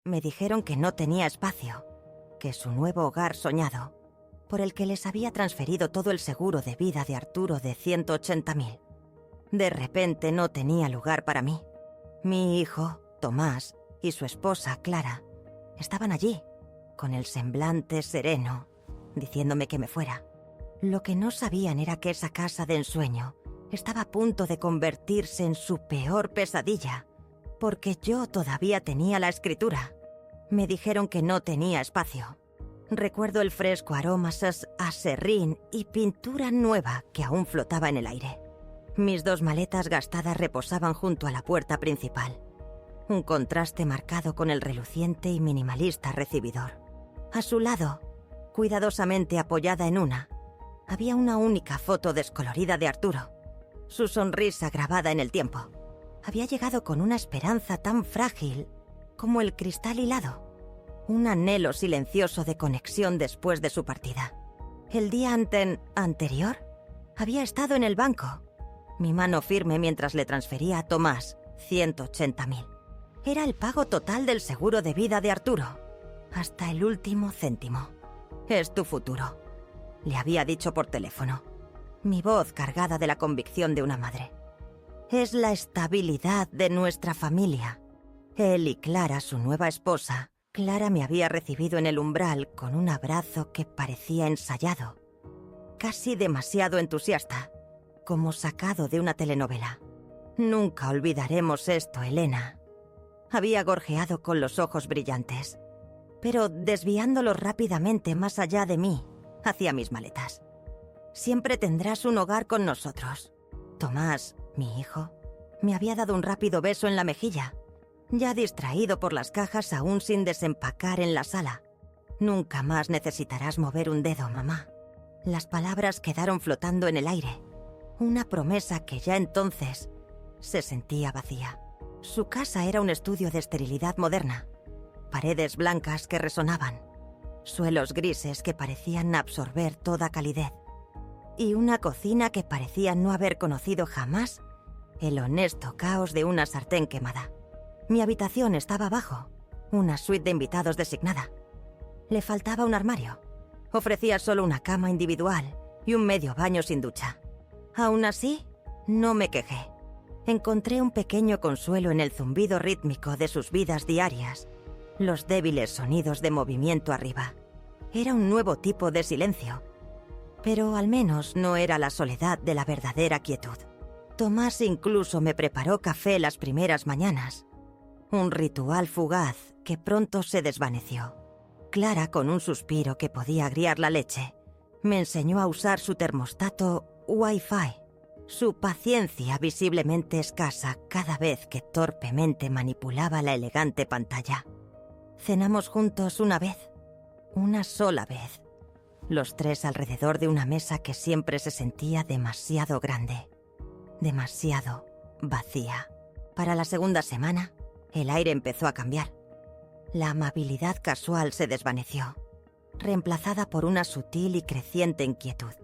me dijeron que no tenía espacio, que su nuevo hogar soñado, por el que les había transferido todo el seguro de vida de Arturo de 180.000, de repente no tenía lugar para mí. Mi hijo, Tomás, y su esposa, Clara, estaban allí, con el semblante sereno, diciéndome que me fuera. Lo que no sabían era que esa casa de ensueño estaba a punto de convertirse en su peor pesadilla, porque yo todavía tenía la escritura. Me dijeron que no tenía espacio. Recuerdo el fresco aromas a serrín y pintura nueva que aún flotaba en el aire. Mis 2 maletas gastadas reposaban junto a la puerta principal. Un contraste marcado con el reluciente y minimalista recibidor. A su lado, cuidadosamente apoyada en una, había una única foto descolorida de Arturo. Su sonrisa grabada en el tiempo. Había llegado con una esperanza tan frágil como el cristal hilado. Un anhelo silencioso de conexión después de su partida. El día anterior había estado en el banco, mi mano firme mientras le transfería a Tomás 180.000. Era el pago total del seguro de vida de Arturo, hasta el último céntimo. Es tu futuro, le había dicho por teléfono, mi voz cargada de la convicción de una madre. Es la estabilidad de nuestra familia. Él y Clara, su nueva esposa. Clara me había recibido en el umbral con un abrazo que parecía ensayado, casi demasiado entusiasta, como sacado de una telenovela. Nunca olvidaremos esto, Elena. Había gorjeado con los ojos brillantes, pero desviándolos rápidamente más allá de mí, hacia mis maletas. Siempre tendrás un hogar con nosotros. Tomás, mi hijo, me había dado un rápido beso en la mejilla, ya distraído por las cajas aún sin desempacar en la sala. Nunca más necesitarás mover un dedo, mamá. Las palabras quedaron flotando en el aire. Una promesa que ya entonces se sentía vacía. Su casa era un estudio de esterilidad moderna. Paredes blancas que resonaban. Suelos grises que parecían absorber toda calidez. Y una cocina que parecía no haber conocido jamás el honesto caos de una sartén quemada. Mi habitación estaba abajo, una suite de invitados designada. Le faltaba un armario. Ofrecía solo una cama individual y un medio baño sin ducha. Aún así, no me quejé. Encontré un pequeño consuelo en el zumbido rítmico de sus vidas diarias, los débiles sonidos de movimiento arriba. Era un nuevo tipo de silencio, pero al menos no era la soledad de la verdadera quietud. Tomás incluso me preparó café las primeras mañanas. Un ritual fugaz que pronto se desvaneció. Clara, con un suspiro que podía agriar la leche, me enseñó a usar su termostato Wi-Fi. Su paciencia visiblemente escasa cada vez que torpemente manipulaba la elegante pantalla. Cenamos juntos una vez, una sola vez. Los 3 alrededor de una mesa que siempre se sentía demasiado grande, demasiado vacía. Para la segunda semana, el aire empezó a cambiar. La amabilidad casual se desvaneció, reemplazada por una sutil y creciente inquietud.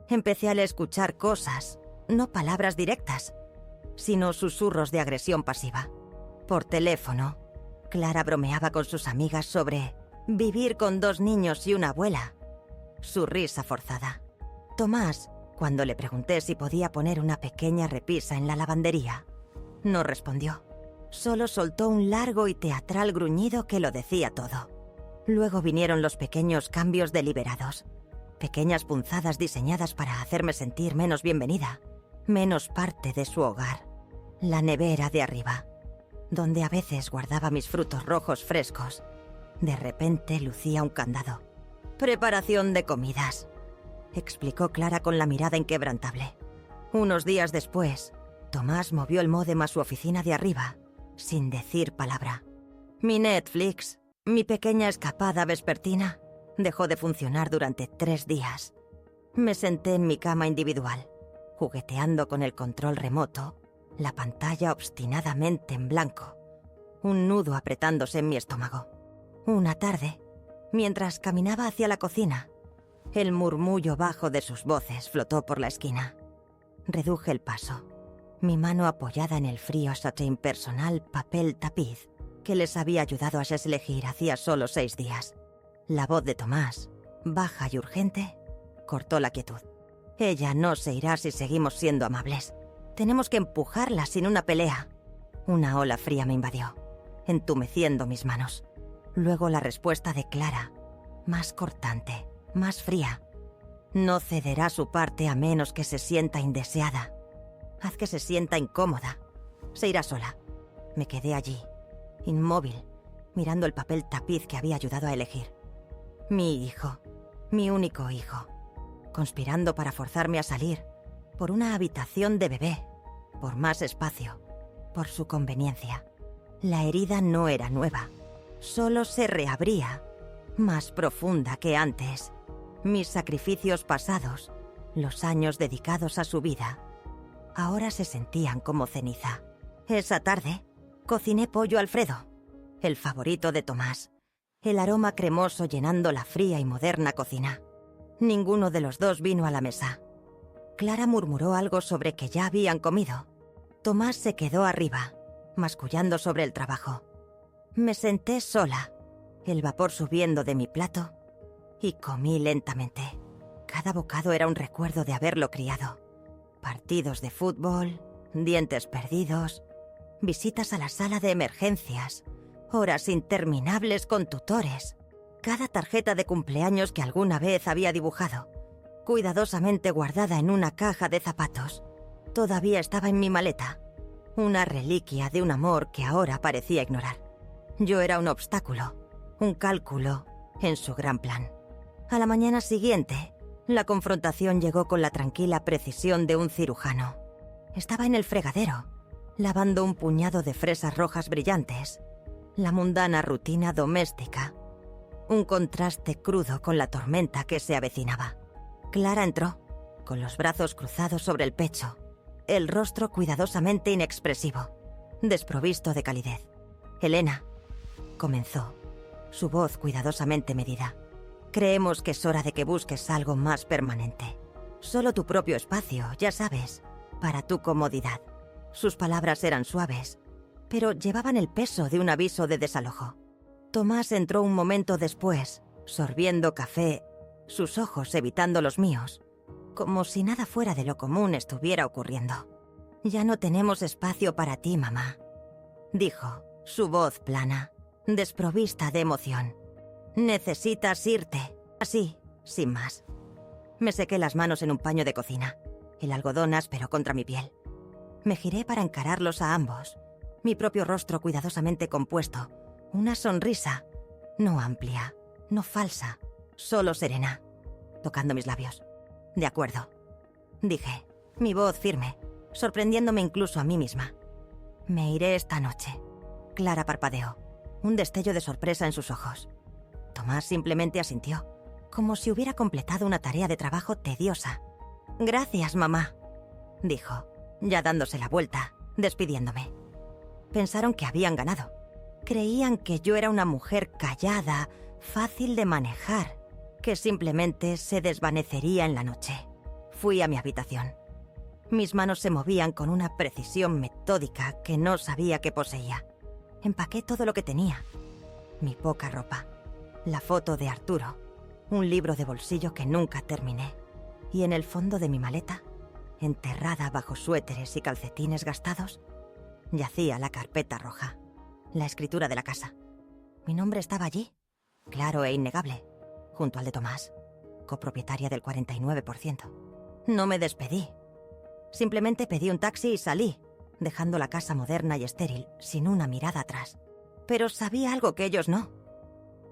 Empecé a escuchar cosas, no palabras directas, sino susurros de agresión pasiva. Por teléfono, Clara bromeaba con sus amigas sobre vivir con 2 niños y una abuela. Su risa forzada. Tomás, cuando le pregunté si podía poner una pequeña repisa en la lavandería, no respondió. Solo soltó un largo y teatral gruñido que lo decía todo. Luego vinieron los pequeños cambios deliberados. Pequeñas punzadas diseñadas para hacerme sentir menos bienvenida, menos parte de su hogar. La nevera de arriba, donde a veces guardaba mis frutos rojos frescos, de repente lucía un candado. «Preparación de comidas», explicó Clara con la mirada inquebrantable. Unos días después, Tomás movió el módem a su oficina de arriba, sin decir palabra. Mi Netflix, mi pequeña escapada vespertina, dejó de funcionar durante 3 días. Me senté en mi cama individual, jugueteando con el control remoto, la pantalla obstinadamente en blanco, un nudo apretándose en mi estómago. Una tarde, mientras caminaba hacia la cocina, el murmullo bajo de sus voces flotó por la esquina. Reduje el paso, mi mano apoyada en el frío satín personal papel tapiz, que les había ayudado a elegir hacía solo 6 días. La voz de Tomás, baja y urgente, cortó la quietud. Ella no se irá si seguimos siendo amables. Tenemos que empujarla sin una pelea. Una ola fría me invadió, entumeciendo mis manos. Luego la respuesta de Clara, más cortante, más fría. No cederá su parte a menos que se sienta indeseada. Haz que se sienta incómoda. Se irá sola. Me quedé allí, inmóvil, mirando el papel tapiz que había ayudado a elegir. Mi hijo, mi único hijo, conspirando para forzarme a salir, por una habitación de bebé, por más espacio, por su conveniencia. La herida no era nueva, solo se reabría, más profunda que antes. Mis sacrificios pasados, los años dedicados a su vida, ahora se sentían como ceniza. Esa tarde, cociné pollo Alfredo, el favorito de Tomás, el aroma cremoso llenando la fría y moderna cocina. Ninguno de los dos vino a la mesa. Clara murmuró algo sobre que ya habían comido. Tomás se quedó arriba, mascullando sobre el trabajo. Me senté sola, el vapor subiendo de mi plato, y comí lentamente. Cada bocado era un recuerdo de haberlo criado. Partidos de fútbol, dientes perdidos, visitas a la sala de emergencias, horas interminables con tutores, cada tarjeta de cumpleaños que alguna vez había dibujado, cuidadosamente guardada en una caja de zapatos. Todavía estaba en mi maleta, una reliquia de un amor que ahora parecía ignorar. Yo era un obstáculo, un cálculo en su gran plan. A la mañana siguiente, la confrontación llegó con la tranquila precisión de un cirujano. Estaba en el fregadero, lavando un puñado de fresas rojas brillantes. La mundana rutina doméstica. Un contraste crudo con la tormenta que se avecinaba. Clara entró, con los brazos cruzados sobre el pecho, el rostro cuidadosamente inexpresivo, desprovisto de calidez. «Elena», comenzó, su voz cuidadosamente medida. «Creemos que es hora de que busques algo más permanente. Solo tu propio espacio, ya sabes, para tu comodidad». Sus palabras eran suaves, pero llevaban el peso de un aviso de desalojo. Tomás entró un momento después, sorbiendo café, sus ojos evitando los míos, como si nada fuera de lo común estuviera ocurriendo. «Ya no tenemos espacio para ti, mamá», dijo, su voz plana, desprovista de emoción. «Necesitas irte, así, sin más». Me sequé las manos en un paño de cocina, el algodón áspero contra mi piel. Me giré para encararlos a ambos, mi propio rostro cuidadosamente compuesto, una sonrisa, no amplia, no falsa, solo serena, tocando mis labios. «De acuerdo», dije, mi voz firme, sorprendiéndome incluso a mí misma. «Me iré esta noche». Clara parpadeó, un destello de sorpresa en sus ojos. Tomás simplemente asintió, como si hubiera completado una tarea de trabajo tediosa. «Gracias, mamá», dijo, ya dándose la vuelta, despidiéndome. Pensaron que habían ganado. Creían que yo era una mujer callada, fácil de manejar, que simplemente se desvanecería en la noche. Fui a mi habitación. Mis manos se movían con una precisión metódica que no sabía que poseía. Empaqué todo lo que tenía. Mi poca ropa, la foto de Arturo, un libro de bolsillo que nunca terminé, y en el fondo de mi maleta, enterrada bajo suéteres y calcetines gastados, yacía la carpeta roja, la escritura de la casa. Mi nombre estaba allí, claro e innegable, junto al de Tomás, copropietaria del 49%. No me despedí. Simplemente pedí un taxi y salí, dejando la casa moderna y estéril, sin una mirada atrás. Pero sabía algo que ellos no.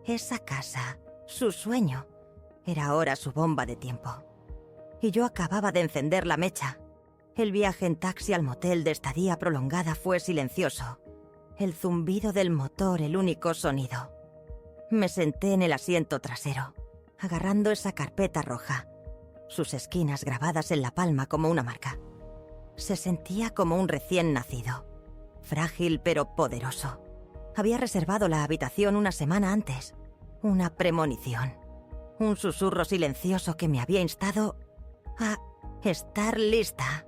Esa casa, su sueño, era ahora su bomba de tiempo. Y yo acababa de encender la mecha. El viaje en taxi al motel de estadía prolongada fue silencioso. El zumbido del motor el único sonido. Me senté en el asiento trasero, agarrando esa carpeta roja, sus esquinas grabadas en la palma como una marca. Se sentía como un recién nacido, frágil pero poderoso. Había reservado la habitación una semana antes, una premonición, un susurro silencioso que me había instado a estar lista.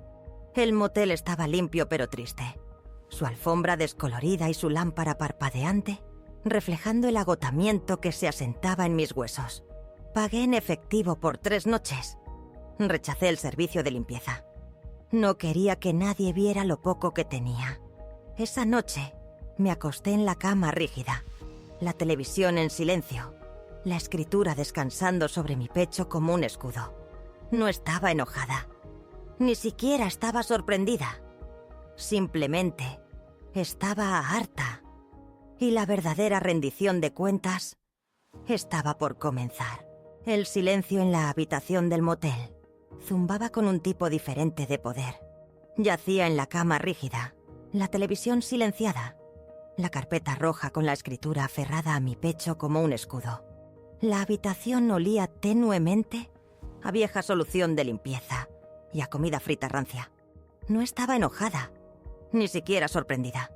El motel estaba limpio pero triste. su alfombra descolorida y su lámpara parpadeante, reflejando el agotamiento que se asentaba en mis huesos. Pagué en efectivo por 3 noches. Rechacé el servicio de limpieza. No quería que nadie viera lo poco que tenía. Esa noche me acosté en la cama rígida, la televisión en silencio, la escritura descansando sobre mi pecho como un escudo. No estaba enojada. Ni siquiera estaba sorprendida. Simplemente estaba harta. Y la verdadera rendición de cuentas estaba por comenzar. El silencio en la habitación del motel zumbaba con un tipo diferente de poder. Yacía en la cama rígida, la televisión silenciada, la carpeta roja con la escritura aferrada a mi pecho como un escudo. La habitación olía tenuemente a vieja solución de limpieza y a comida frita rancia. No estaba enojada, ni siquiera sorprendida.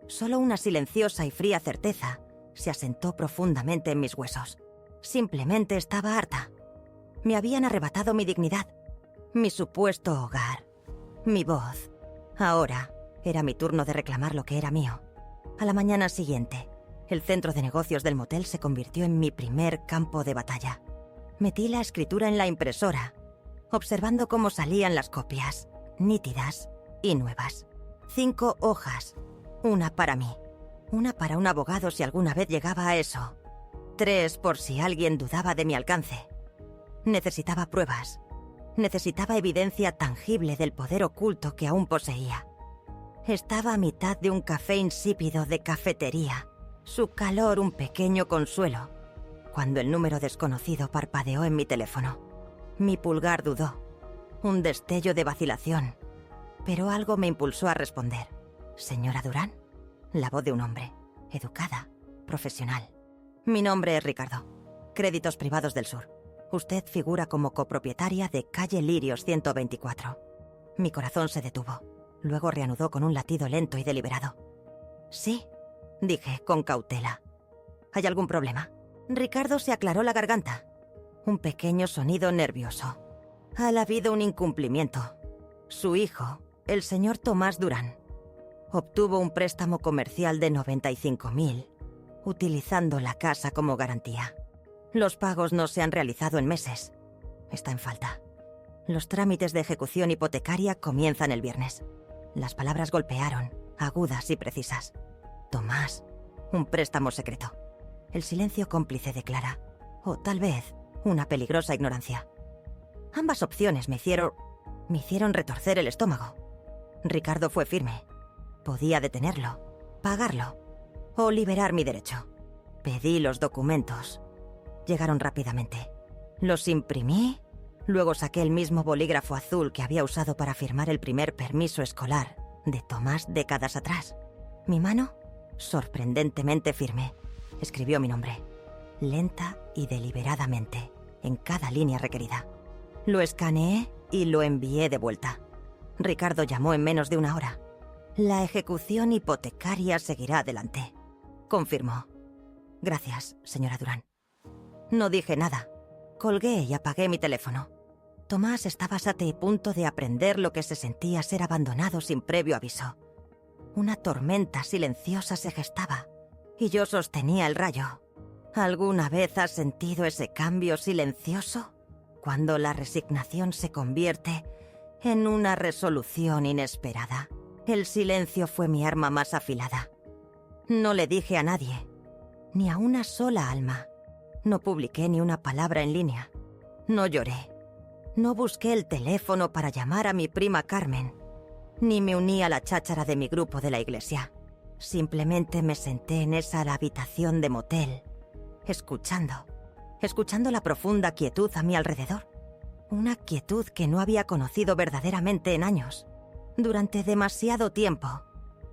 Solo una silenciosa y fría certeza se asentó profundamente en mis huesos. Simplemente estaba harta. Me habían arrebatado mi dignidad, mi supuesto hogar, mi voz. Ahora era mi turno de reclamar lo que era mío. A la mañana siguiente, el centro de negocios del motel se convirtió en mi primer campo de batalla. Metí la escritura en la impresora, observando cómo salían las copias, nítidas y nuevas. 5 hojas, una para mí, una para un abogado si alguna vez llegaba a eso, 3 por si alguien dudaba de mi alcance. Necesitaba pruebas, necesitaba evidencia tangible del poder oculto que aún poseía. Estaba a mitad de un café insípido de cafetería, su calor un pequeño consuelo, cuando el número desconocido parpadeó en mi teléfono. Mi pulgar dudó, un destello de vacilación, pero algo me impulsó a responder. ¿Señora Durán? La voz de un hombre, educada, profesional. Mi nombre es Ricardo. Créditos Privados del Sur. Usted figura como copropietaria de calle Lirios 124. Mi corazón se detuvo. Luego reanudó con un latido lento y deliberado. Sí, dije con cautela. ¿Hay algún problema? Ricardo se aclaró la garganta. Un pequeño sonido nervioso. Ha habido un incumplimiento. Su hijo, el señor Tomás Durán, obtuvo un préstamo comercial de 95.000, utilizando la casa como garantía. Los pagos no se han realizado en meses. Está en falta. Los trámites de ejecución hipotecaria comienzan el viernes. Las palabras golpearon, agudas y precisas. Tomás, un préstamo secreto. El silencio cómplice de Clara. O tal vez, una peligrosa ignorancia. Ambas opciones me hicieron retorcer el estómago. Ricardo fue firme. Podía detenerlo, pagarlo, o liberar mi derecho. Pedí los documentos. Llegaron rápidamente. Los imprimí, luego saqué el mismo bolígrafo azul que había usado para firmar el primer permiso escolar de Tomás décadas atrás. Mi mano, sorprendentemente firme, escribió mi nombre, lenta y deliberadamente, en cada línea requerida. Lo escaneé y lo envié de vuelta. Ricardo llamó en menos de 1 hora. La ejecución hipotecaria seguirá adelante, confirmó. Gracias, señora Durán. No dije nada. Colgué y apagué mi teléfono. Tomás estaba a punto de aprender lo que se sentía ser abandonado sin previo aviso. Una tormenta silenciosa se gestaba, y yo sostenía el rayo. ¿Alguna vez has sentido ese cambio silencioso? Cuando la resignación se convierte en una resolución inesperada. El silencio fue mi arma más afilada. No le dije a nadie, ni a una sola alma. No publiqué ni una palabra en línea. No lloré. No busqué el teléfono para llamar a mi prima Carmen, ni me uní a la cháchara de mi grupo de la iglesia. Simplemente me senté en esa habitación de motel, escuchando la profunda quietud a mi alrededor. Una quietud que no había conocido verdaderamente en años. Durante demasiado tiempo,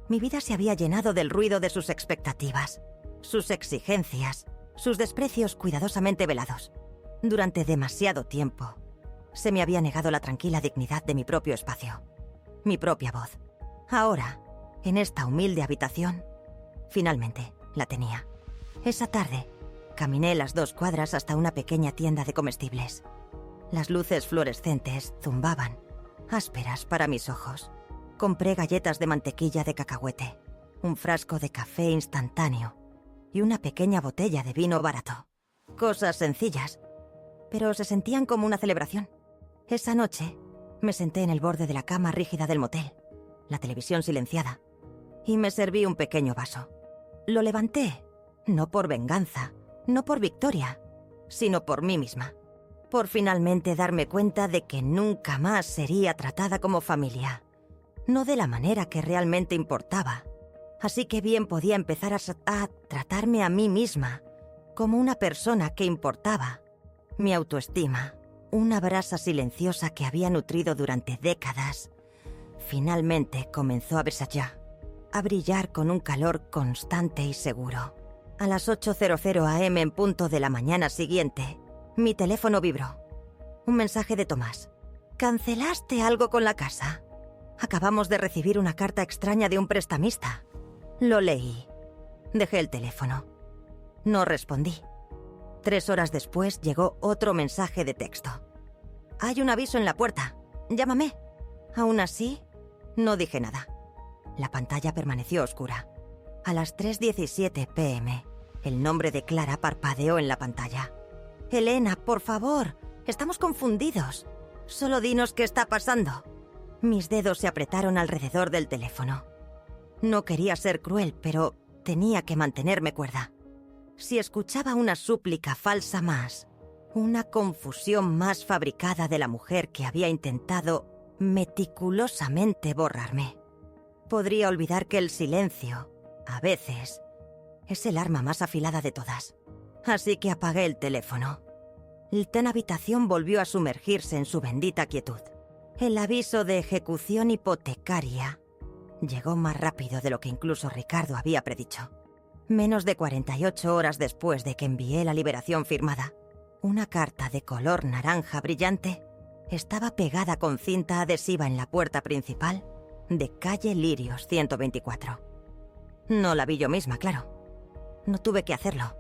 mi vida se había llenado del ruido de sus expectativas, sus exigencias, sus desprecios cuidadosamente velados. Durante demasiado tiempo, se me había negado la tranquila dignidad de mi propio espacio, mi propia voz. Ahora, en esta humilde habitación, finalmente la tenía. Esa tarde, caminé las 2 cuadras hasta una pequeña tienda de comestibles. Las luces fluorescentes zumbaban, ásperas para mis ojos. Compré galletas de mantequilla de cacahuete, un frasco de café instantáneo y una pequeña botella de vino barato. Cosas sencillas, pero se sentían como una celebración. Esa noche me senté en el borde de la cama rígida del motel, la televisión silenciada, y me serví un pequeño vaso. Lo levanté, no por venganza, no por victoria, sino por mí misma. Por finalmente darme cuenta de que nunca más sería tratada como familia. No de la manera que realmente importaba. Así que bien podía empezar a tratarme a mí misma como una persona que importaba. Mi autoestima, una brasa silenciosa que había nutrido durante décadas, finalmente comenzó a brillar con un calor constante y seguro. A las 8:00 AM en punto de la mañana siguiente, mi teléfono vibró. Un mensaje de Tomás. ¿Cancelaste algo con la casa? Acabamos de recibir una carta extraña de un prestamista. Lo leí. Dejé el teléfono. No respondí. 3 horas después llegó otro mensaje de texto. Hay un aviso en la puerta. Llámame. Aún así, no dije nada. La pantalla permaneció oscura. A las 3:17 PM, el nombre de Clara parpadeó en la pantalla. Elena, por favor, estamos confundidos. Solo dinos qué está pasando. Mis dedos se apretaron alrededor del teléfono. No quería ser cruel, pero tenía que mantenerme cuerda. Si escuchaba una súplica falsa más, una confusión más fabricada de la mujer que había intentado meticulosamente borrarme, podría olvidar que el silencio, a veces, es el arma más afilada de todas. Así que apagué el teléfono. El tan habitación volvió a sumergirse en su bendita quietud. El aviso de ejecución hipotecaria llegó más rápido de lo que incluso Ricardo había predicho. Menos de 48 horas después de que envié la liberación firmada, una carta de color naranja brillante estaba pegada con cinta adhesiva en la puerta principal de calle Lirios 124. No la vi yo misma, claro. No tuve que hacerlo.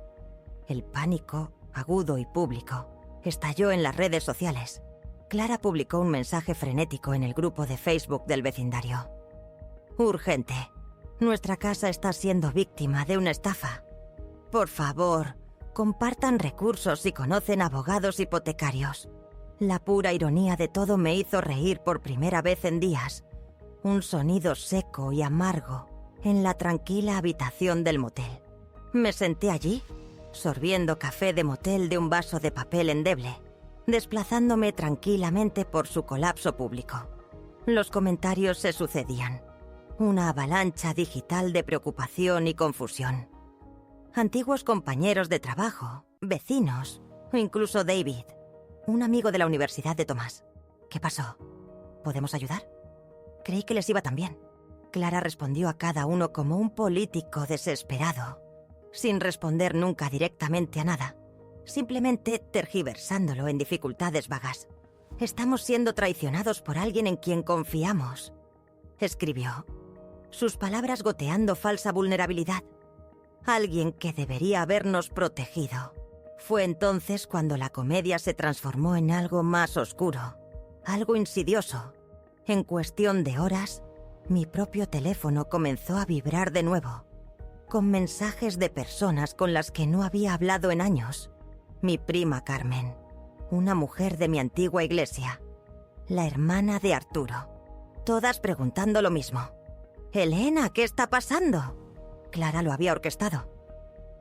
El pánico, agudo y público, estalló en las redes sociales. Clara publicó un mensaje frenético en el grupo de Facebook del vecindario. Urgente. Nuestra casa está siendo víctima de una estafa. Por favor, compartan recursos si conocen abogados hipotecarios. La pura ironía de todo me hizo reír por primera vez en días. Un sonido seco y amargo en la tranquila habitación del motel. Me senté allí, sorbiendo café de motel de un vaso de papel endeble, desplazándome tranquilamente por su colapso público. Los comentarios se sucedían. Una avalancha digital de preocupación y confusión. Antiguos compañeros de trabajo, vecinos, o incluso David, un amigo de la Universidad de Tomás. ¿Qué pasó? ¿Podemos ayudar? Creí que les iba tan bien. Clara respondió a cada uno como un político desesperado, sin responder nunca directamente a nada, simplemente tergiversándolo en dificultades vagas. Estamos siendo traicionados por alguien en quien confiamos, escribió, sus palabras goteando falsa vulnerabilidad. Alguien que debería habernos protegido. Fue entonces cuando la comedia se transformó en algo más oscuro, algo insidioso. En cuestión de horas, mi propio teléfono comenzó a vibrar de nuevo, con mensajes de personas con las que no había hablado en años. Mi prima Carmen, una mujer de mi antigua iglesia, la hermana de Arturo, todas preguntando lo mismo. «Elena, ¿qué está pasando?» Clara lo había orquestado.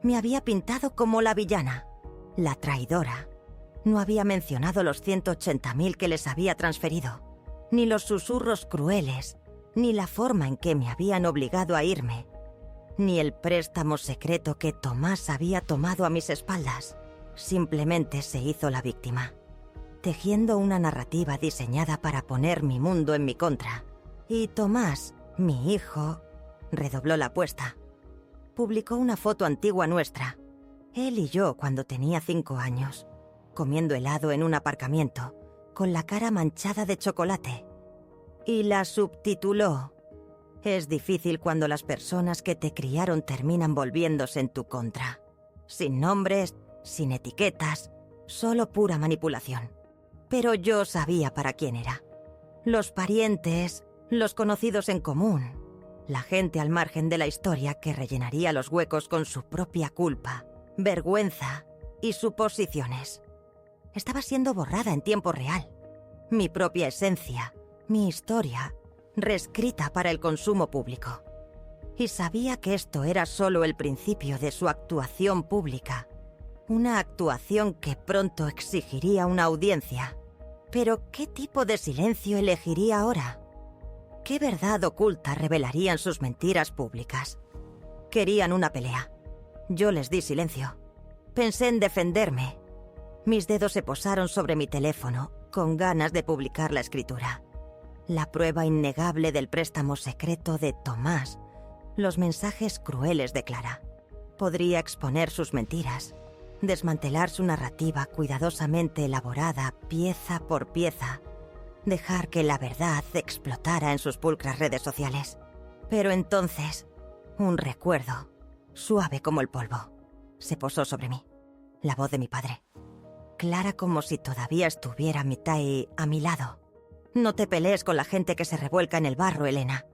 Me había pintado como la villana, la traidora. No había mencionado los 180.000 que les había transferido, ni los susurros crueles, ni la forma en que me habían obligado a irme, ni el préstamo secreto que Tomás había tomado a mis espaldas. Simplemente se hizo la víctima, tejiendo una narrativa diseñada para poner mi mundo en mi contra. Y Tomás, mi hijo, redobló la apuesta. Publicó una foto antigua nuestra, él y yo cuando tenía 5 años, comiendo helado en un aparcamiento, con la cara manchada de chocolate. Y la subtituló: «Es difícil cuando las personas que te criaron terminan volviéndose en tu contra. Sin nombres, sin etiquetas, solo pura manipulación». Pero yo sabía para quién era. Los parientes, Los conocidos en común, la gente al margen de la historia que rellenaría los huecos con su propia culpa, vergüenza y suposiciones. Estaba siendo borrada en tiempo real. Mi propia esencia, mi historia, reescrita para el consumo público. Y sabía que esto era solo el principio de su actuación pública. Una actuación que pronto exigiría una audiencia. Pero, ¿qué tipo de silencio elegiría ahora? ¿Qué verdad oculta revelarían sus mentiras públicas? Querían una pelea. Yo les di silencio. Pensé en defenderme. Mis dedos se posaron sobre mi teléfono, con ganas de publicar la escritura. La prueba innegable del préstamo secreto de Tomás. Los mensajes crueles de Clara. Podría exponer sus mentiras, desmantelar su narrativa cuidadosamente elaborada, pieza por pieza, dejar que la verdad explotara en sus pulcras redes sociales. Pero entonces, un recuerdo, suave como el polvo, se posó sobre mí. La voz de mi padre. Clara como si todavía estuviera a mi lado. No te pelees con la gente que se revuelca en el barro, Elena.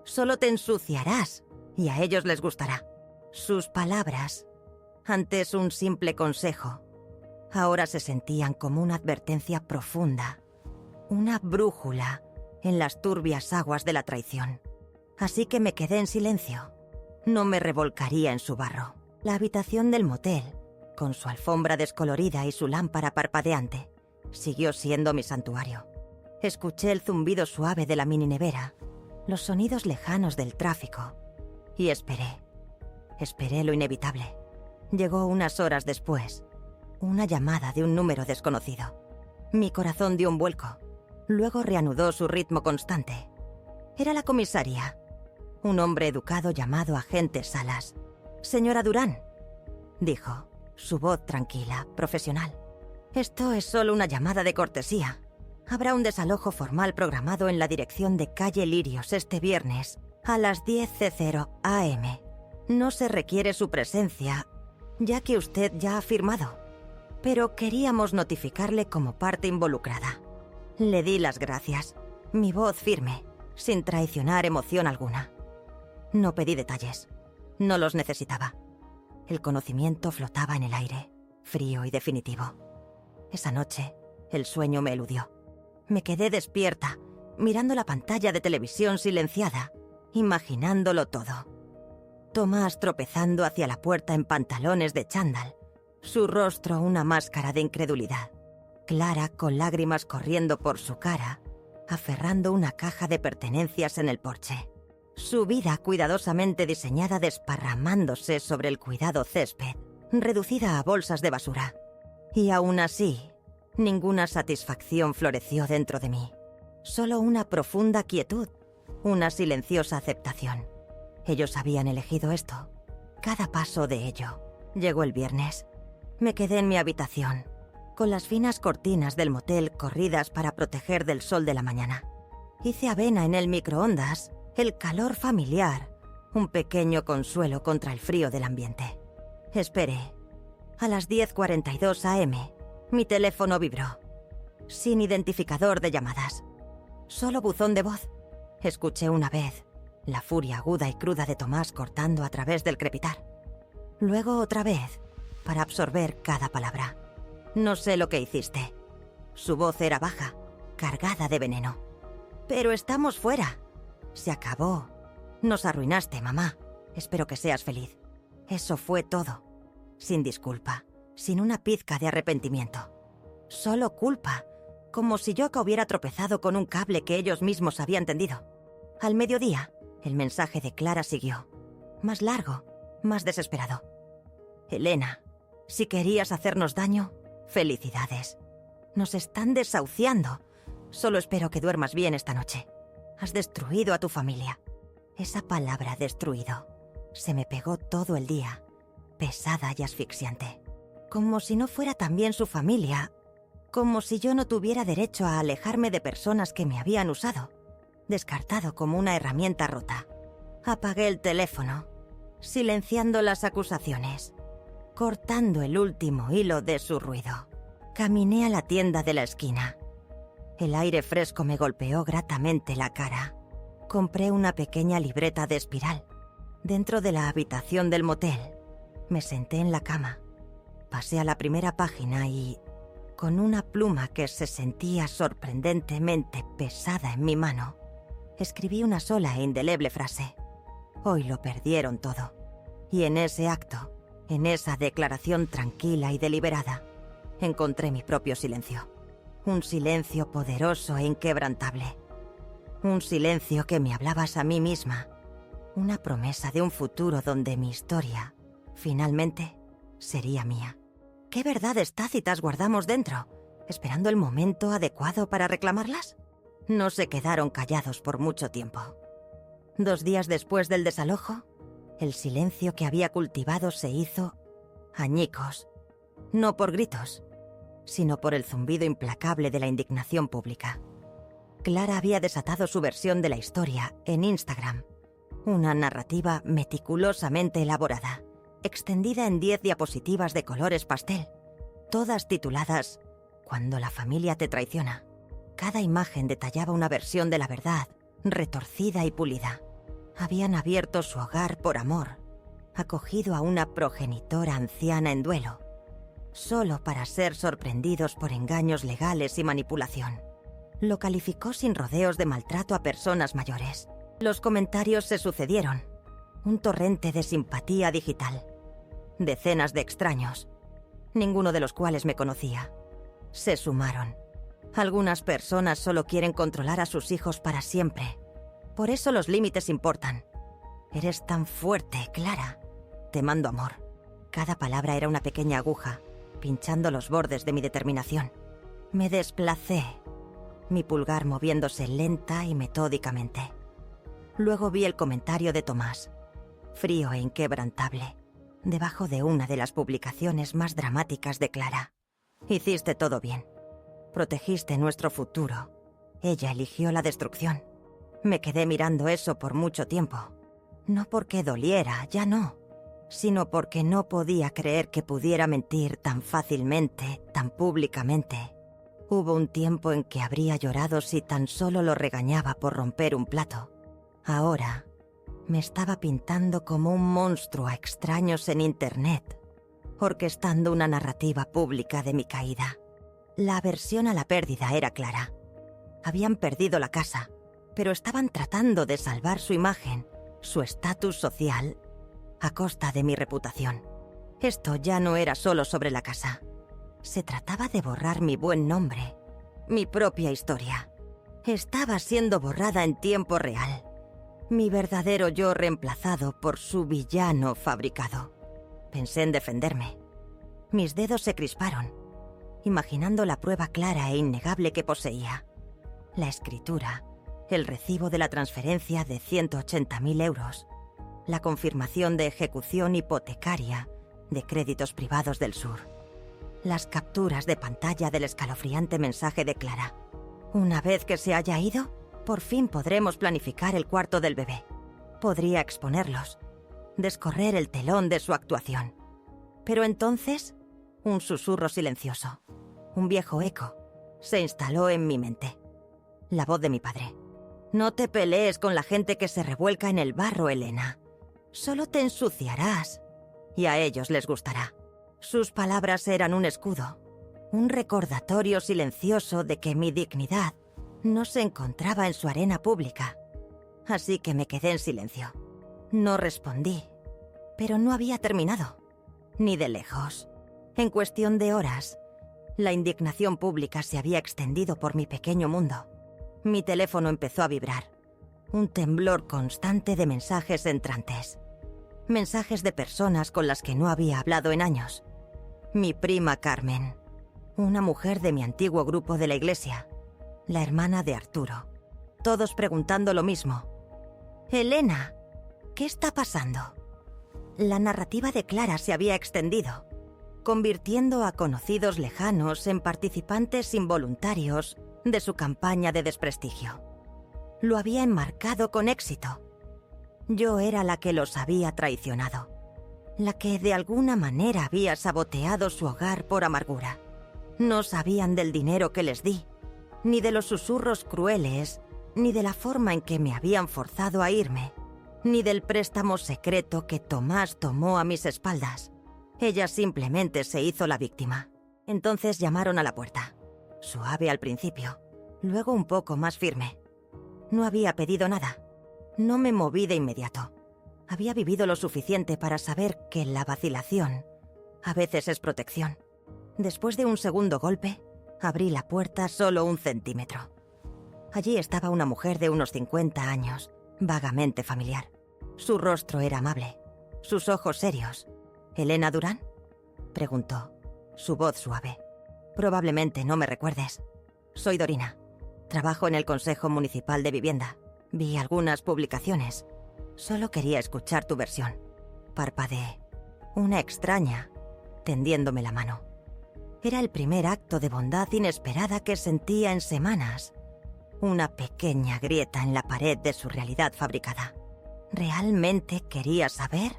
Solo te ensuciarás y a ellos les gustará. Sus palabras, antes un simple consejo, ahora se sentían como una advertencia profunda, una brújula en las turbias aguas de la traición. Así que me quedé en silencio. No me revolcaría en su barro. La habitación del motel, con su alfombra descolorida y su lámpara parpadeante, siguió siendo mi santuario. Escuché el zumbido suave de la mini nevera, los sonidos lejanos del tráfico, y esperé. Esperé lo inevitable. Llegó unas horas después, una llamada de un número desconocido. Mi corazón dio un vuelco. Luego reanudó su ritmo constante. Era la comisaria. Un hombre educado llamado agente Salas. «Señora Durán», dijo, su voz tranquila, profesional. «Esto es solo una llamada de cortesía. Habrá un desalojo formal programado en la dirección de calle Lirios este viernes a las 10:00 am. No se requiere su presencia, ya que usted ya ha firmado. Pero queríamos notificarle como parte involucrada». Le di las gracias, mi voz firme, sin traicionar emoción alguna. No pedí detalles. No los necesitaba. El conocimiento flotaba en el aire, frío y definitivo. Esa noche, el sueño me eludió. Me quedé despierta, mirando la pantalla de televisión silenciada, imaginándolo todo. Tomás tropezando hacia la puerta en pantalones de chándal, su rostro una máscara de incredulidad. Clara con lágrimas corriendo por su cara, aferrando una caja de pertenencias en el porche. Su vida cuidadosamente diseñada desparramándose sobre el cuidado césped, reducida a bolsas de basura. Y aún así, ninguna satisfacción floreció dentro de mí. Solo una profunda quietud, una silenciosa aceptación. Ellos habían elegido esto. Cada paso de ello. Llegó el viernes. Me quedé en mi habitación, con las finas cortinas del motel corridas para proteger del sol de la mañana. Hice avena en el microondas, el calor familiar, un pequeño consuelo contra el frío del ambiente. Esperé. A las 10:42 am, mi teléfono vibró. Sin identificador de llamadas. Solo buzón de voz. Escuché una vez la furia aguda y cruda de Tomás cortando a través del crepitar. Luego otra vez, para absorber cada palabra. «No sé lo que hiciste». Su voz era baja, cargada de veneno. «Pero estamos fuera. Se acabó. Nos arruinaste, mamá. Espero que seas feliz». Eso fue todo. Sin disculpa, sin una pizca de arrepentimiento. Solo culpa, como si Yoka hubiera tropezado con un cable que ellos mismos habían tendido. Al mediodía, el mensaje de Clara siguió. Más largo, más desesperado. «Elena, si querías hacernos daño, felicidades. Nos están desahuciando. Solo espero que duermas bien esta noche. Has destruido a tu familia». Esa palabra destruido se me pegó todo el día, pesada y asfixiante. Como si no fuera también su familia, como si yo no tuviera derecho a alejarme de personas que me habían usado, descartado como una herramienta rota. Apagué el teléfono, silenciando las acusaciones, cortando el último hilo de su ruido. Caminé a la tienda de la esquina. El aire fresco me golpeó gratamente la cara. Compré una pequeña libreta de espiral. Dentro de la habitación del motel, me senté en la cama. Pasé a la primera página y, con una pluma que se sentía sorprendentemente pesada en mi mano, escribí una sola e indeleble frase. Hoy lo perdieron todo. Y en ese acto, en esa declaración tranquila y deliberada, encontré mi propio silencio. Un silencio poderoso e inquebrantable. Un silencio que me hablabas a mí misma. Una promesa de un futuro donde mi historia, finalmente, sería mía. ¿Qué verdades tácitas guardamos dentro, esperando el momento adecuado para reclamarlas? No se quedaron callados por mucho tiempo. 2 días después del desalojo, el silencio que había cultivado se hizo añicos. No por gritos, sino por el zumbido implacable de la indignación pública. Clara había desatado su versión de la historia en Instagram. Una narrativa meticulosamente elaborada, extendida en 10 diapositivas de colores pastel, todas tituladas «Cuando la familia te traiciona». Cada imagen detallaba una versión de la verdad, retorcida y pulida. Habían abierto su hogar por amor, acogido a una progenitora anciana en duelo, solo para ser sorprendidos por engaños legales y manipulación. Lo calificó sin rodeos de maltrato a personas mayores. Los comentarios se sucedieron. Un torrente de simpatía digital. Decenas de extraños, ninguno de los cuales me conocía, se sumaron. Algunas personas solo quieren controlar a sus hijos para siempre. Por eso los límites importan. Eres tan fuerte, Clara. Te mando amor. Cada palabra era una pequeña aguja, pinchando los bordes de mi determinación. Me desplacé, mi pulgar moviéndose lenta y metódicamente. Luego vi el comentario de Tomás, frío e inquebrantable, debajo de una de las publicaciones más dramáticas de Clara. Hiciste todo bien. Protegiste nuestro futuro. Ella eligió la destrucción. Me quedé mirando eso por mucho tiempo. No porque doliera, ya no, sino porque no podía creer que pudiera mentir tan fácilmente, tan públicamente. Hubo un tiempo en que habría llorado si tan solo lo regañaba por romper un plato. Ahora me estaba pintando como un monstruo a extraños en Internet, orquestando una narrativa pública de mi caída. La aversión a la pérdida era clara. Habían perdido la casa, pero estaban tratando de salvar su imagen, su estatus social, a costa de mi reputación. Esto ya no era solo sobre la casa. Se trataba de borrar mi buen nombre, mi propia historia. Estaba siendo borrada en tiempo real. Mi verdadero yo reemplazado por su villano fabricado. Pensé en defenderme. Mis dedos se crisparon, imaginando la prueba clara e innegable que poseía. La escritura, el recibo de la transferencia de 180.000 euros, la confirmación de ejecución hipotecaria de Créditos Privados del Sur, las capturas de pantalla del escalofriante mensaje de Clara. Una vez que se haya ido, por fin podremos planificar el cuarto del bebé. Podría exponerlos, descorrer el telón de su actuación. Pero entonces, un susurro silencioso, un viejo eco, se instaló en mi mente. La voz de mi padre. No te pelees con la gente que se revuelca en el barro, Elena. Solo te ensuciarás. Y a ellos les gustará. Sus palabras eran un escudo, un recordatorio silencioso de que mi dignidad no se encontraba en su arena pública. Así que me quedé en silencio. No respondí, pero no había terminado. Ni de lejos. En cuestión de horas, la indignación pública se había extendido por mi pequeño mundo. Mi teléfono empezó a vibrar. Un temblor constante de mensajes entrantes. Mensajes de personas con las que no había hablado en años. Mi prima Carmen, una mujer de mi antiguo grupo de la iglesia, la hermana de Arturo. Todos preguntando lo mismo. Elena, ¿qué está pasando? La narrativa de Clara se había extendido, convirtiendo a conocidos lejanos en participantes involuntarios de su campaña de desprestigio. Lo había enmarcado con éxito. Yo era la que los había traicionado, la que de alguna manera había saboteado su hogar por amargura. No sabían del dinero que les di, ni de los susurros crueles, ni de la forma en que me habían forzado a irme, ni del préstamo secreto que Tomás tomó a mis espaldas. Ella simplemente se hizo la víctima. Entonces llamaron a la puerta. Suave al principio, luego un poco más firme. No había pedido nada. No me moví de inmediato. Había vivido lo suficiente para saber que la vacilación a veces es protección. Después de un segundo golpe, abrí la puerta solo 1 centímetro. Allí estaba una mujer de unos 50 años, vagamente familiar. Su rostro era amable, sus ojos serios. ¿Elena Durán?, preguntó, su voz suave. Probablemente no me recuerdes. Soy Dorina. Trabajo en el Consejo Municipal de Vivienda. Vi algunas publicaciones. Solo quería escuchar tu versión. Parpadeé. Una extraña, tendiéndome la mano. Era el primer acto de bondad inesperada que sentía en semanas. Una pequeña grieta en la pared de su realidad fabricada. ¿Realmente quería saber?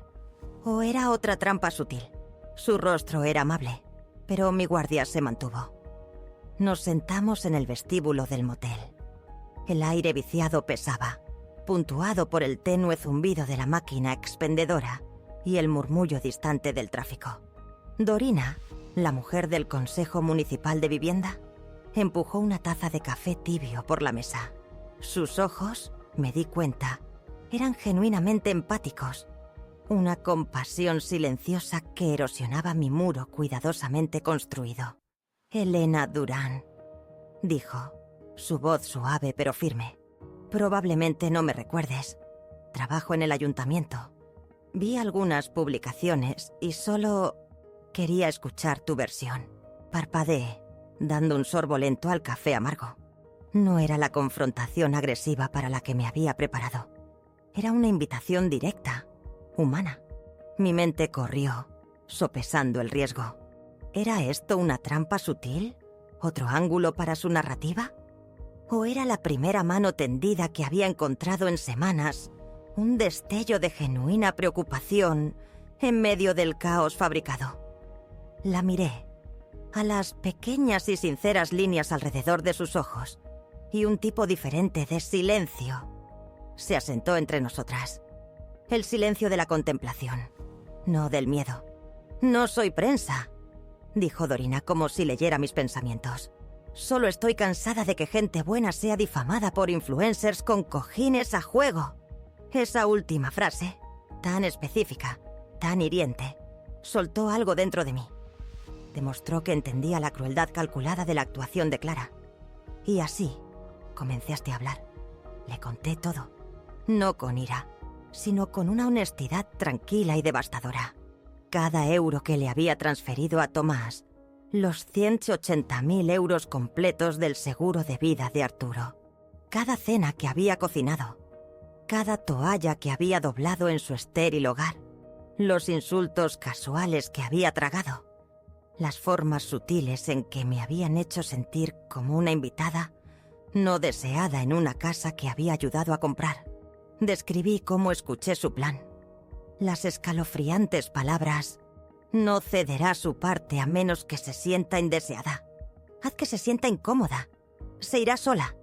¿O era otra trampa sutil? Su rostro era amable, pero mi guardia se mantuvo. Nos sentamos en el vestíbulo del motel. El aire viciado pesaba, puntuado por el tenue zumbido de la máquina expendedora y el murmullo distante del tráfico. Dorina, la mujer del Consejo Municipal de Vivienda, empujó una taza de café tibio por la mesa. Sus ojos, me di cuenta, eran genuinamente empáticos. Una compasión silenciosa que erosionaba mi muro cuidadosamente construido. Elena Durán, dijo, su voz suave pero firme. Probablemente no me recuerdes. Trabajo en el ayuntamiento. Vi algunas publicaciones y solo quería escuchar tu versión. Parpadeé, dando un sorbo lento al café amargo. No era la confrontación agresiva para la que me había preparado. Era una invitación directa, humana. Mi mente corrió, sopesando el riesgo. ¿Era esto una trampa sutil? ¿Otro ángulo para su narrativa? ¿O era la primera mano tendida que había encontrado en semanas, un destello de genuina preocupación en medio del caos fabricado? La miré, a las pequeñas y sinceras líneas alrededor de sus ojos, y un tipo diferente de silencio se asentó entre nosotras. El silencio de la contemplación, no del miedo. «No soy prensa», dijo Dorina como si leyera mis pensamientos. «Solo estoy cansada de que gente buena sea difamada por influencers con cojines a juego». Esa última frase, tan específica, tan hiriente, soltó algo dentro de mí. Demostró que entendía la crueldad calculada de la actuación de Clara. Y así, comenzaste a hablar. Le conté todo. No con ira, sino con una honestidad tranquila y devastadora. Cada euro que le había transferido a Tomás, los 180.000 euros completos del seguro de vida de Arturo, cada cena que había cocinado, cada toalla que había doblado en su estéril hogar, los insultos casuales que había tragado, las formas sutiles en que me habían hecho sentir como una invitada no deseada en una casa que había ayudado a comprar. Describí cómo escuché su plan. Las escalofriantes palabras: «No cederá su parte a menos que se sienta indeseada. Haz que se sienta incómoda. Se irá sola».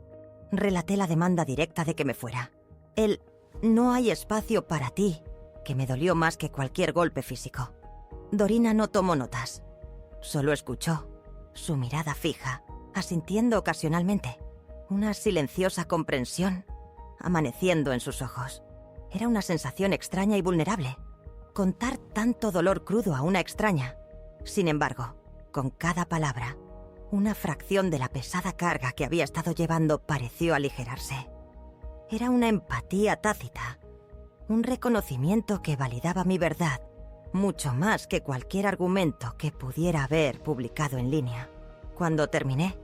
Relaté la demanda directa de que me fuera. El «no hay espacio para ti», que me dolió más que cualquier golpe físico. Dorina no tomó notas. Solo escuchó, su mirada fija, asintiendo ocasionalmente. Una silenciosa comprensión amaneciendo en sus ojos. Era una sensación extraña y vulnerable. Contar tanto dolor crudo a una extraña. Sin embargo, con cada palabra, una fracción de la pesada carga que había estado llevando pareció aligerarse. Era una empatía tácita, un reconocimiento que validaba mi verdad, mucho más que cualquier argumento que pudiera haber publicado en línea. Cuando terminé,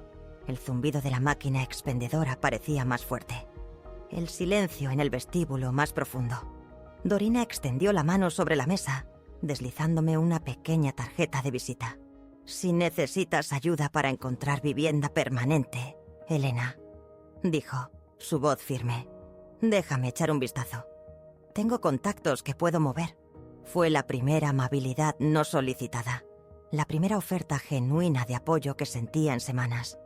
el zumbido de la máquina expendedora parecía más fuerte. El silencio en el vestíbulo más profundo. Dorina extendió la mano sobre la mesa, deslizándome una pequeña tarjeta de visita. «Si necesitas ayuda para encontrar vivienda permanente, Elena», dijo, su voz firme, «déjame echar un vistazo. Tengo contactos que puedo mover». Fue la primera amabilidad no solicitada, la primera oferta genuina de apoyo que sentía en semanas.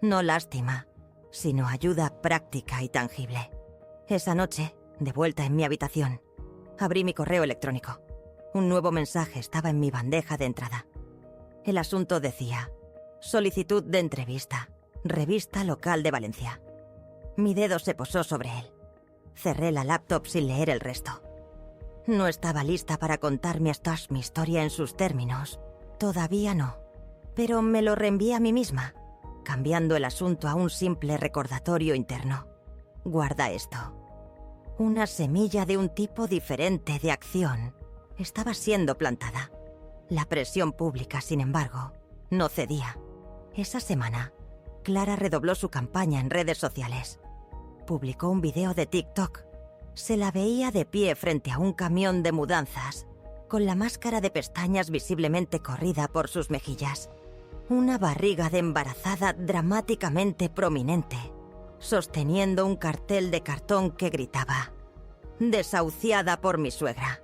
No lástima, sino ayuda práctica y tangible. Esa noche, de vuelta en mi habitación, abrí mi correo electrónico. Un nuevo mensaje estaba en mi bandeja de entrada. El asunto decía: solicitud de entrevista, revista local de Valencia. Mi dedo se posó sobre él. Cerré la laptop sin leer el resto. No estaba lista para contarme a Stash mi historia en sus términos. Todavía no. Pero me lo reenvié a mí misma, cambiando el asunto a un simple recordatorio interno. Guarda esto. Una semilla de un tipo diferente de acción estaba siendo plantada. La presión pública, sin embargo, no cedía. Esa semana, Clara redobló su campaña en redes sociales. Publicó un video de TikTok. Se la veía de pie frente a un camión de mudanzas, con la máscara de pestañas visiblemente corrida por sus mejillas. Una barriga de embarazada dramáticamente prominente, sosteniendo un cartel de cartón que gritaba: «Desahuciada por mi suegra».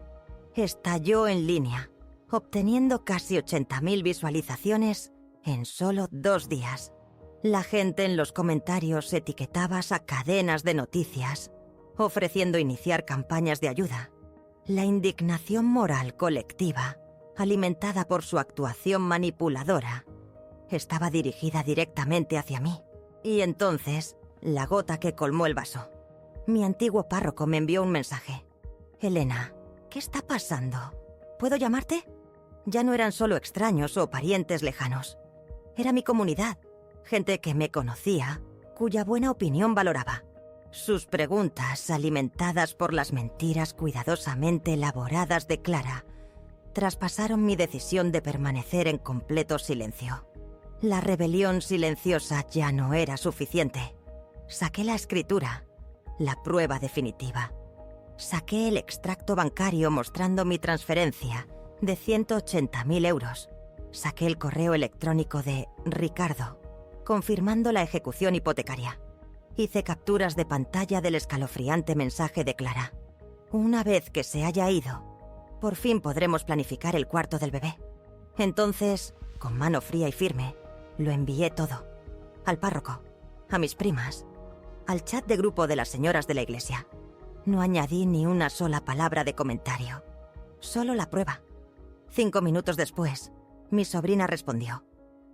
Estalló en línea, obteniendo casi 80.000 visualizaciones en solo 2 días. La gente en los comentarios etiquetaba a cadenas de noticias, ofreciendo iniciar campañas de ayuda. La indignación moral colectiva, alimentada por su actuación manipuladora, estaba dirigida directamente hacia mí. Y entonces, la gota que colmó el vaso. Mi antiguo párroco me envió un mensaje. «Elena, ¿qué está pasando? ¿Puedo llamarte?» Ya no eran solo extraños o parientes lejanos. Era mi comunidad, gente que me conocía, cuya buena opinión valoraba. Sus preguntas, alimentadas por las mentiras cuidadosamente elaboradas de Clara, traspasaron mi decisión de permanecer en completo silencio. La rebelión silenciosa ya no era suficiente. Saqué la escritura, la prueba definitiva. Saqué el extracto bancario mostrando mi transferencia de 180.000 euros. Saqué el correo electrónico de Ricardo, confirmando la ejecución hipotecaria. Hice capturas de pantalla del escalofriante mensaje de Clara. Una vez que se haya ido, por fin podremos planificar el cuarto del bebé. Entonces, con mano fría y firme, lo envié todo. Al párroco, a mis primas, al chat de grupo de las señoras de la iglesia. No añadí ni una sola palabra de comentario. Solo la prueba. 5 minutos después, mi sobrina respondió.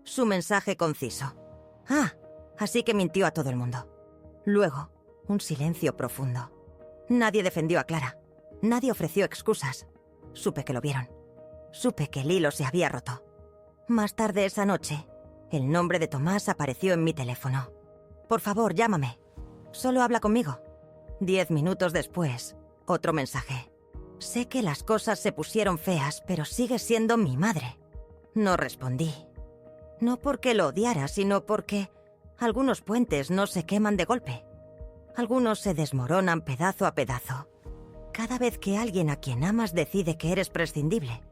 Su mensaje conciso. «Ah, así que mintió a todo el mundo». Luego, un silencio profundo. Nadie defendió a Clara. Nadie ofreció excusas. Supe que lo vieron. Supe que el hilo se había roto. Más tarde esa noche, el nombre de Tomás apareció en mi teléfono. «Por favor, llámame. Solo habla conmigo». 10 minutos después, otro mensaje. «Sé que las cosas se pusieron feas, pero sigue siendo mi madre». No respondí. No porque lo odiara, sino porque algunos puentes no se queman de golpe. Algunos se desmoronan pedazo a pedazo. Cada vez que alguien a quien amas decide que eres prescindible.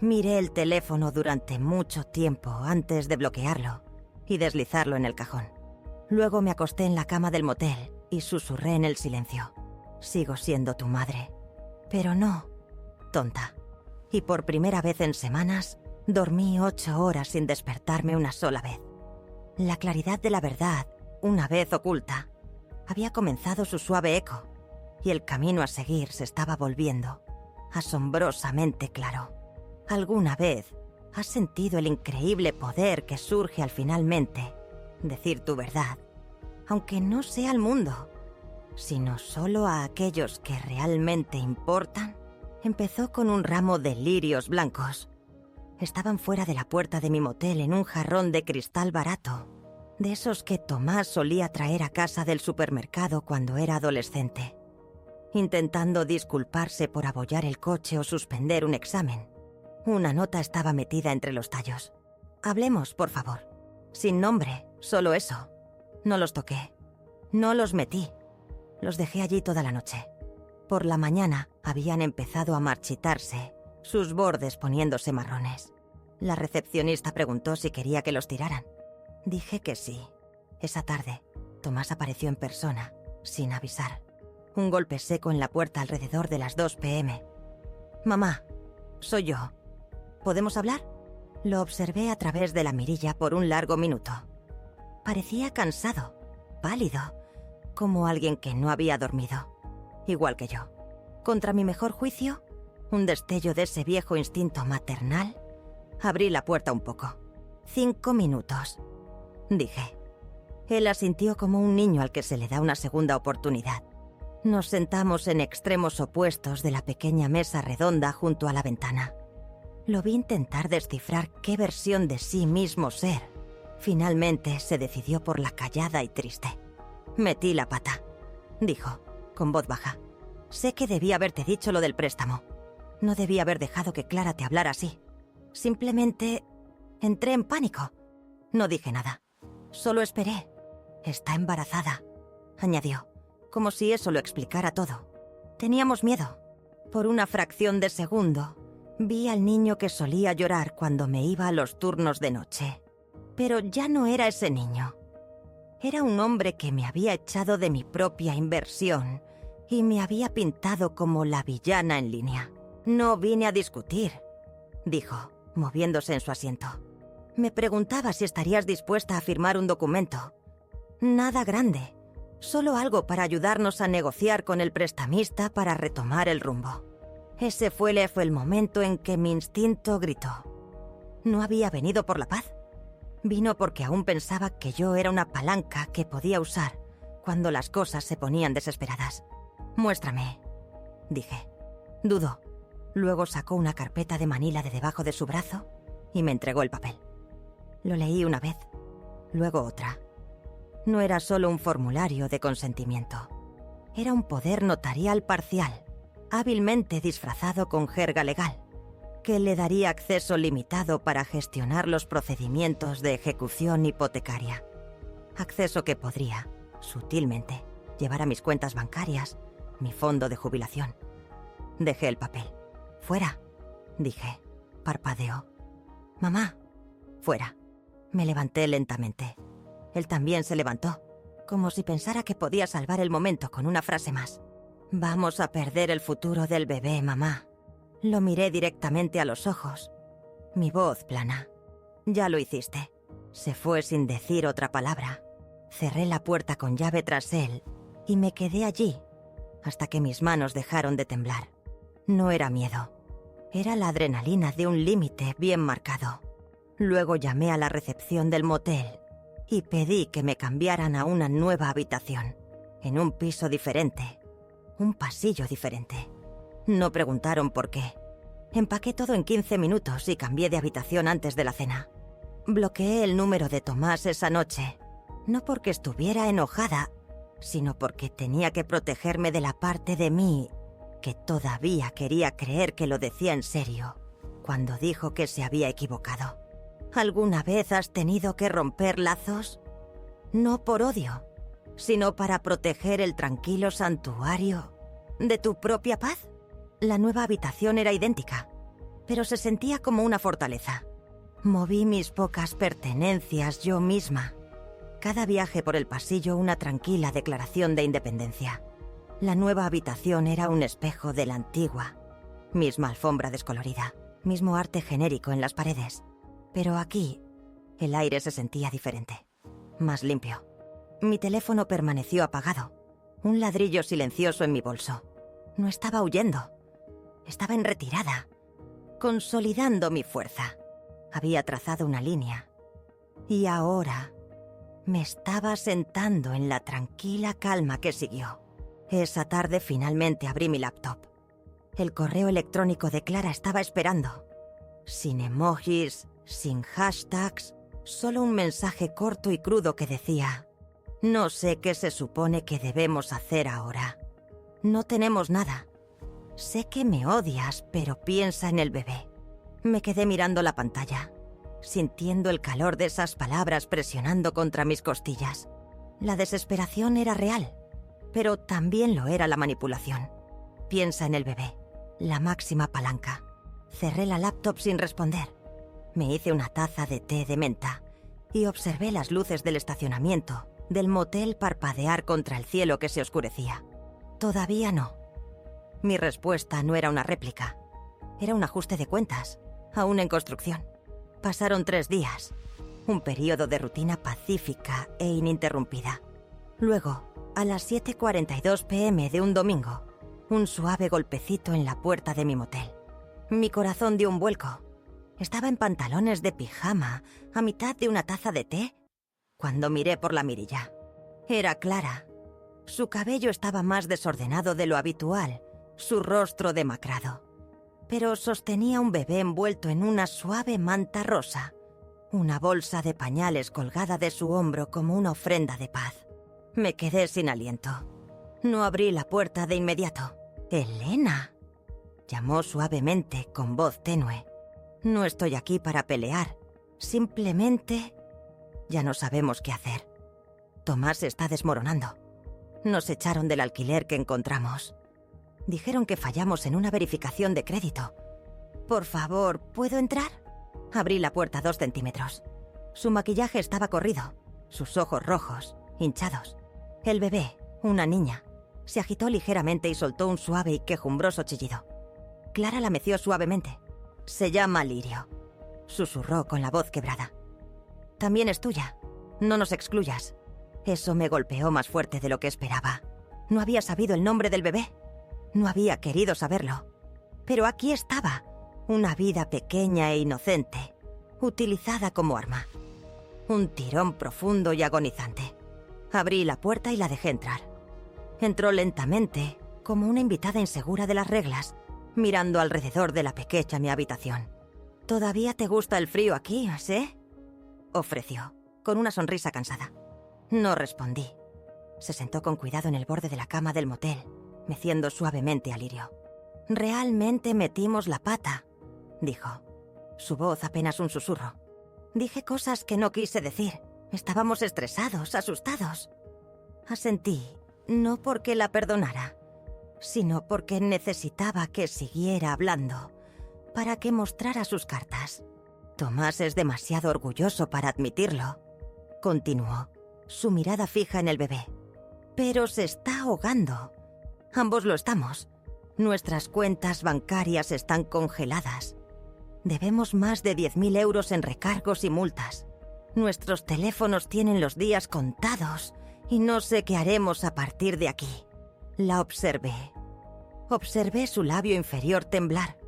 Miré el teléfono durante mucho tiempo antes de bloquearlo y deslizarlo en el cajón. Luego me acosté en la cama del motel y susurré en el silencio. «Sigo siendo tu madre». Pero no, tonta. Y por primera vez en semanas, dormí 8 horas sin despertarme una sola vez. La claridad de la verdad, una vez oculta, había comenzado su suave eco, y el camino a seguir se estaba volviendo asombrosamente claro. ¿Alguna vez has sentido el increíble poder que surge al finalmente decir tu verdad, aunque no sea al mundo, sino solo a aquellos que realmente importan? Empezó con un ramo de lirios blancos. Estaban fuera de la puerta de mi motel en un jarrón de cristal barato, de esos que Tomás solía traer a casa del supermercado cuando era adolescente, intentando disculparse por abollar el coche o suspender un examen. Una nota estaba metida entre los tallos. «Hablemos, por favor». Sin nombre, solo eso. No los toqué. No los metí. Los dejé allí toda la noche. Por la mañana habían empezado a marchitarse, sus bordes poniéndose marrones. La recepcionista preguntó si quería que los tiraran. Dije que sí. Esa tarde, Tomás apareció en persona, sin avisar. Un golpe seco en la puerta alrededor de las 2 p.m. «Mamá, soy yo. ¿Podemos hablar?». Lo observé a través de la mirilla por un largo minuto. Parecía cansado, pálido, como alguien que no había dormido, igual que yo. Contra mi mejor juicio, un destello de ese viejo instinto maternal, abrí la puerta un poco. 5 minutos, dije. Él asintió como un niño al que se le da una segunda oportunidad. Nos sentamos en extremos opuestos de la pequeña mesa redonda junto a la ventana. Lo vi intentar descifrar qué versión de sí mismo ser. Finalmente se decidió por la callada y triste. «Metí la pata», dijo, con voz baja. «Sé que debí haberte dicho lo del préstamo. No debí haber dejado que Clara te hablara así. Simplemente entré en pánico. No dije nada. Solo esperé. Está embarazada», añadió, como si eso lo explicara todo. Teníamos miedo. Por una fracción de segundo, vi al niño que solía llorar cuando me iba a los turnos de noche. Pero ya no era ese niño. Era un hombre que me había echado de mi propia inversión y me había pintado como la villana en línea. «No vine a discutir», dijo, moviéndose en su asiento. «Me preguntaba si estarías dispuesta a firmar un documento. Nada grande, solo algo para ayudarnos a negociar con el prestamista para retomar el rumbo». Ese fue el momento en que mi instinto gritó. ¿No había venido por la paz? Vino porque aún pensaba que yo era una palanca que podía usar cuando las cosas se ponían desesperadas. «Muéstrame», dije. Dudó. Luego sacó una carpeta de manila de debajo de su brazo y me entregó el papel. Lo leí una vez, luego otra. No era solo un formulario de consentimiento. Era un poder notarial parcial, hábilmente disfrazado con jerga legal, que le daría acceso limitado para gestionar los procedimientos de ejecución hipotecaria. Acceso que podría, sutilmente, llevar a mis cuentas bancarias, mi fondo de jubilación. Dejé el papel. «Fuera», dije. Parpadeó. «Mamá». «Fuera». Me levanté lentamente. Él también se levantó, como si pensara que podía salvar el momento con una frase más. «Vamos a perder el futuro del bebé, mamá». Lo miré directamente a los ojos. Mi voz plana. «Ya lo hiciste». Se fue sin decir otra palabra. Cerré la puerta con llave tras él y me quedé allí hasta que mis manos dejaron de temblar. No era miedo. Era la adrenalina de un límite bien marcado. Luego llamé a la recepción del motel y pedí que me cambiaran a una nueva habitación, en un piso diferente, un pasillo diferente. No preguntaron por qué. Empaqué todo en 15 minutos y cambié de habitación antes de la cena. Bloqueé el número de Tomás esa noche, no porque estuviera enojada, sino porque tenía que protegerme de la parte de mí que todavía quería creer que lo decía en serio cuando dijo que se había equivocado. ¿Alguna vez has tenido que romper lazos? No por odio, sino para proteger el tranquilo santuario de tu propia paz. La nueva habitación era idéntica, pero se sentía como una fortaleza. Moví mis pocas pertenencias yo misma. Cada viaje por el pasillo una tranquila declaración de independencia. La nueva habitación era un espejo de la antigua. Misma alfombra descolorida, mismo arte genérico en las paredes. Pero aquí, el aire se sentía diferente, más limpio. Mi teléfono permaneció apagado, un ladrillo silencioso en mi bolso. No estaba huyendo, estaba en retirada, consolidando mi fuerza. Había trazado una línea. Y ahora me estaba sentando en la tranquila calma que siguió. Esa tarde finalmente abrí mi laptop. El correo electrónico de Clara estaba esperando. Sin emojis, sin hashtags, solo un mensaje corto y crudo que decía: «No sé qué se supone que debemos hacer ahora. No tenemos nada. Sé que me odias, pero piensa en el bebé». Me quedé mirando la pantalla, sintiendo el calor de esas palabras presionando contra mis costillas. La desesperación era real, pero también lo era la manipulación. Piensa en el bebé, la máxima palanca. Cerré la laptop sin responder. Me hice una taza de té de menta y observé las luces del estacionamiento del motel parpadear contra el cielo que se oscurecía. Todavía no. Mi respuesta no era una réplica. Era un ajuste de cuentas, aún en construcción. Pasaron 3 días, un periodo de rutina pacífica e ininterrumpida. Luego, a las 7:42 p.m. de un domingo, un suave golpecito en la puerta de mi motel. Mi corazón dio un vuelco. Estaba en pantalones de pijama, a mitad de una taza de té, cuando miré por la mirilla. Era Clara. Su cabello estaba más desordenado de lo habitual, su rostro demacrado. Pero sostenía un bebé envuelto en una suave manta rosa, una bolsa de pañales colgada de su hombro como una ofrenda de paz. Me quedé sin aliento. No abrí la puerta de inmediato. «¡Elena!», llamó suavemente con voz tenue. «No estoy aquí para pelear. Simplemente ya no sabemos qué hacer. Tomás se está desmoronando. Nos echaron del alquiler que encontramos. Dijeron que fallamos en una verificación de crédito. Por favor, ¿puedo entrar?». Abrí la puerta 2 centímetros. Su maquillaje estaba corrido, sus ojos rojos, hinchados. El bebé, una niña, se agitó ligeramente y soltó un suave y quejumbroso chillido. Clara la meció suavemente. «Se llama Lirio», susurró con la voz quebrada. «También es tuya. No nos excluyas». Eso me golpeó más fuerte de lo que esperaba. No había sabido el nombre del bebé. No había querido saberlo. Pero aquí estaba, una vida pequeña e inocente, utilizada como arma. Un tirón profundo y agonizante. Abrí la puerta y la dejé entrar. Entró lentamente, como una invitada insegura de las reglas, mirando alrededor de la pequeña mi habitación. «¿Todavía te gusta el frío aquí, sí?», ofreció, con una sonrisa cansada. No respondí. Se sentó con cuidado en el borde de la cama del motel, meciendo suavemente a Lirio. «Realmente metimos la pata», dijo. Su voz apenas un susurro. Dije cosas que no quise decir. Estábamos estresados, asustados. Asentí, no porque la perdonara, sino porque necesitaba que siguiera hablando, para que mostrara sus cartas. «Tomás es demasiado orgulloso para admitirlo», continuó, su mirada fija en el bebé. «Pero se está ahogando. Ambos lo estamos. Nuestras cuentas bancarias están congeladas. Debemos más de 10.000 euros en recargos y multas. Nuestros teléfonos tienen los días contados y no sé qué haremos a partir de aquí». La observé. Observé su labio inferior temblar.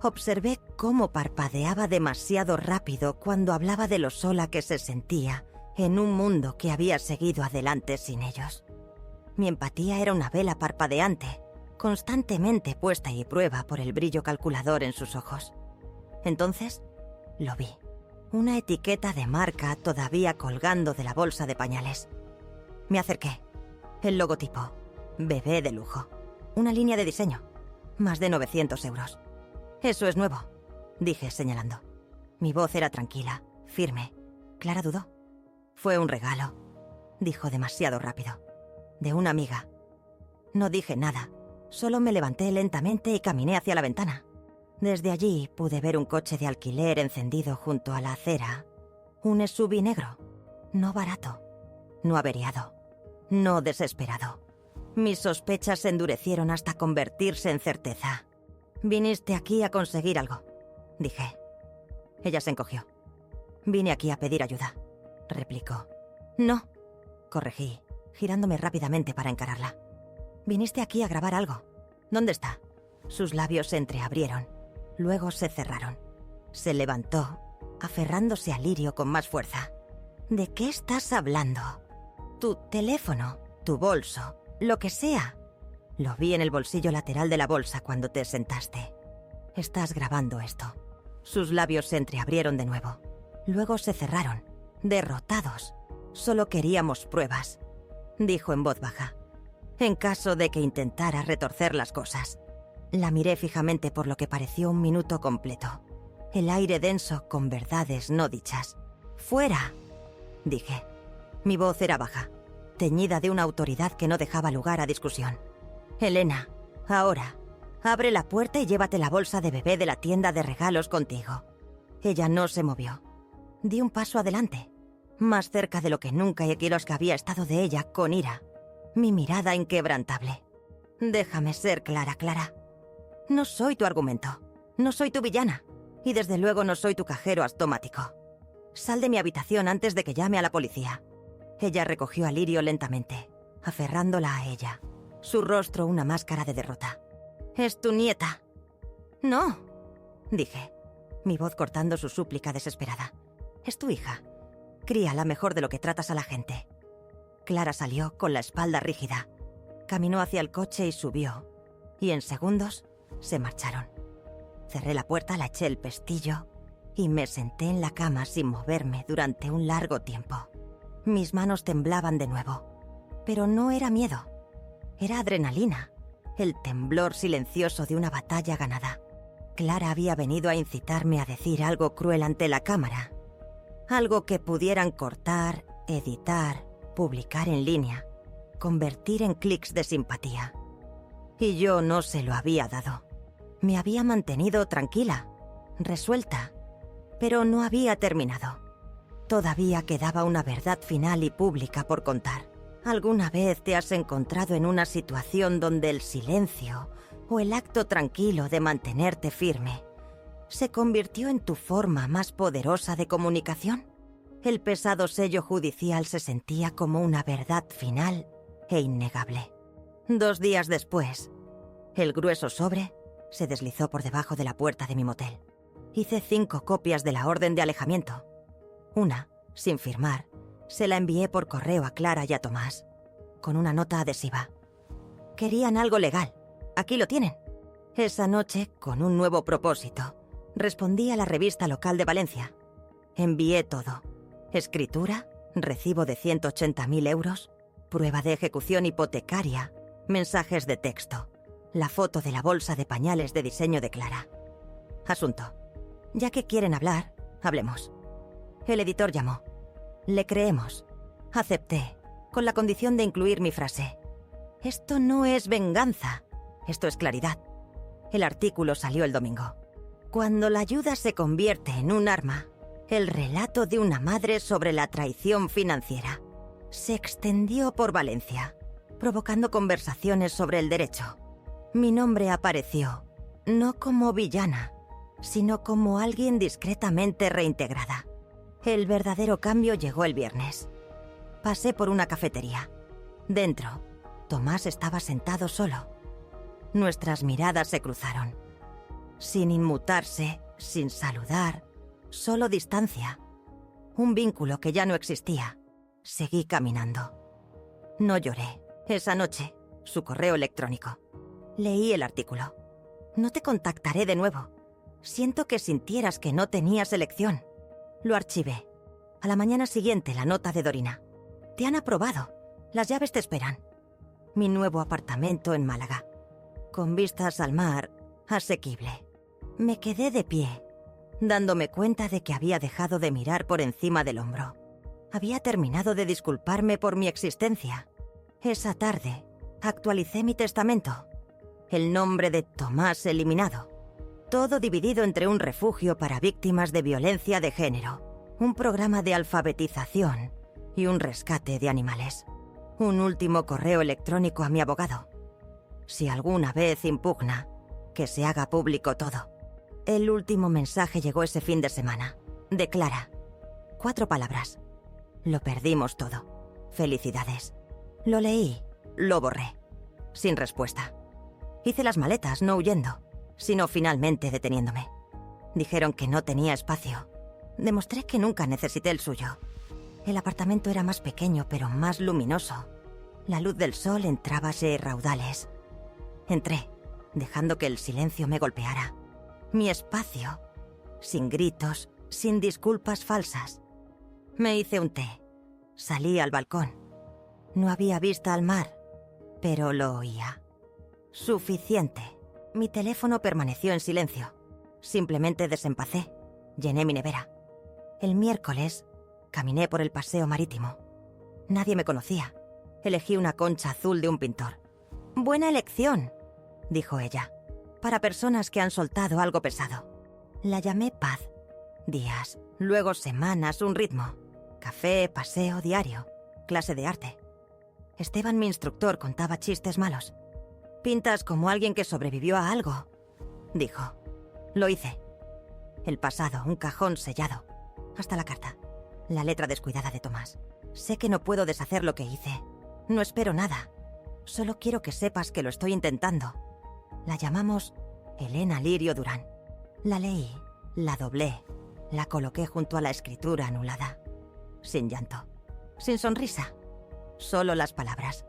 Observé cómo parpadeaba demasiado rápido cuando hablaba de lo sola que se sentía en un mundo que había seguido adelante sin ellos. Mi empatía era una vela parpadeante, constantemente puesta y prueba por el brillo calculador en sus ojos. Entonces, lo vi. Una etiqueta de marca todavía colgando de la bolsa de pañales. Me acerqué. El logotipo. Bebé de lujo. Una línea de diseño. Más de 900 euros. «Eso es nuevo», dije señalando. Mi voz era tranquila, firme. Clara dudó. «Fue un regalo», dijo demasiado rápido. «De una amiga». No dije nada. Solo me levanté lentamente y caminé hacia la ventana. Desde allí pude ver un coche de alquiler encendido junto a la acera. Un SUV negro. No barato. No averiado. No desesperado. Mis sospechas se endurecieron hasta convertirse en certeza. «Viniste aquí a conseguir algo», dije. Ella se encogió. «Vine aquí a pedir ayuda», replicó. «No», corregí, girándome rápidamente para encararla. «Viniste aquí a grabar algo. ¿Dónde está?». Sus labios se entreabrieron. Luego se cerraron. Se levantó, aferrándose a Lirio con más fuerza. «¿De qué estás hablando? Tu teléfono, tu bolso, lo que sea». Lo vi en el bolsillo lateral de la bolsa cuando te sentaste. «Estás grabando esto». Sus labios se entreabrieron de nuevo. Luego se cerraron, derrotados. «Solo queríamos pruebas», dijo en voz baja. «En caso de que intentara retorcer las cosas». La miré fijamente por lo que pareció un minuto completo. El aire denso con verdades no dichas. «¡Fuera!», dije. Mi voz era baja, teñida de una autoridad que no dejaba lugar a discusión. «Elena, ahora, abre la puerta y llévate la bolsa de bebé de la tienda de regalos contigo». Ella no se movió. Di un paso adelante, más cerca de lo que nunca Equilos había estado de ella, con ira. Mi mirada inquebrantable. «Déjame ser clara, Clara. No soy tu argumento. No soy tu villana. Y desde luego no soy tu cajero automático. Sal de mi habitación antes de que llame a la policía». Ella recogió a Lirio lentamente. aferrándola a ella, su rostro una máscara de derrota. «Es tu nieta». «No», dije, mi voz cortando su súplica desesperada. «Es tu hija. Críala mejor de lo que tratas a la gente». Clara salió con la espalda rígida. Caminó hacia el coche y subió. Y en segundos se marcharon. Cerré la puerta, la eché el pestillo y me senté en la cama sin moverme durante un largo tiempo. Mis manos temblaban de nuevo. Pero no era miedo. Era adrenalina. El temblor silencioso de una batalla ganada. Clara había venido a incitarme a decir algo cruel ante la cámara. Algo que pudieran cortar, editar, publicar en línea, convertir en clics de simpatía. Y yo no se lo había dado. Me había mantenido tranquila, resuelta, pero no había terminado. Todavía quedaba una verdad final y pública por contar. ¿Alguna vez te has encontrado en una situación donde el silencio o el acto tranquilo de mantenerte firme se convirtió en tu forma más poderosa de comunicación? El pesado sello judicial se sentía como una verdad final e innegable. 2 días después, el grueso sobre se deslizó por debajo de la puerta de mi motel. Hice 5 copias de la orden de alejamiento. Una, sin firmar, se la envié por correo a Clara y a Tomás, con una nota adhesiva. Querían algo legal. Aquí lo tienen. Esa noche, con un nuevo propósito, respondí a la revista local de Valencia. Envié todo. Escritura, recibo de 180.000 euros, prueba de ejecución hipotecaria, mensajes de texto, la foto de la bolsa de pañales de diseño de Clara. Asunto. Ya que quieren hablar, hablemos. El editor llamó. Le creemos. Acepté, con la condición de incluir mi frase. Esto no es venganza, esto es claridad. El artículo salió el domingo. Cuando la ayuda se convierte en un arma, el relato de una madre sobre la traición financiera se extendió por Valencia, provocando conversaciones sobre el derecho. Mi nombre apareció, no como villana, sino como alguien discretamente reintegrada. El verdadero cambio llegó el viernes. Pasé por una cafetería. Dentro, Tomás estaba sentado solo. Nuestras miradas se cruzaron. Sin inmutarse, sin saludar, solo distancia. Un vínculo que ya no existía. Seguí caminando. No lloré. Esa noche, su correo electrónico. Leí el artículo. No te contactaré de nuevo. Siento que sintieras que no tenías elección. Lo archivé. A la mañana siguiente, la nota de Dorina. Te han aprobado. Las llaves te esperan. Mi nuevo apartamento en Málaga. Con vistas al mar, asequible. Me quedé de pie, dándome cuenta de que había dejado de mirar por encima del hombro. Había terminado de disculparme por mi existencia. Esa tarde, actualicé mi testamento. El nombre de Tomás eliminado. Todo dividido entre un refugio para víctimas de violencia de género, un programa de alfabetización y un rescate de animales. Un último correo electrónico a mi abogado. Si alguna vez impugna, que se haga público todo. El último mensaje llegó ese fin de semana. De Clara. 4 palabras. Lo perdimos todo. Felicidades. Lo leí, lo borré. Sin respuesta. Hice las maletas, no huyendo, sino finalmente deteniéndome. Dijeron que no tenía espacio. Demostré que nunca necesité el suyo. El apartamento era más pequeño, pero más luminoso. La luz del sol entrábase raudales. Entré, dejando que el silencio me golpeara. Mi espacio, sin gritos, sin disculpas falsas. Me hice un té. Salí al balcón. No había vista al mar, pero lo oía. Suficiente. Mi teléfono permaneció en silencio. Simplemente desempacé. Llené mi nevera. El miércoles, caminé por el paseo marítimo. Nadie me conocía. Elegí una concha azul de un pintor. «Buena elección», dijo ella, «para personas que han soltado algo pesado». La llamé paz. Días, luego semanas, un ritmo. Café, paseo, diario, clase de arte. Esteban, mi instructor, contaba chistes malos. «Pintas como alguien que sobrevivió a algo», dijo. Lo hice. El pasado, un cajón sellado. Hasta la carta. La letra descuidada de Tomás. Sé que no puedo deshacer lo que hice. No espero nada. Solo quiero que sepas que lo estoy intentando. La llamamos Elena Lirio Durán. La leí, la doblé, la coloqué junto a la escritura anulada. Sin llanto, sin sonrisa, solo las palabras.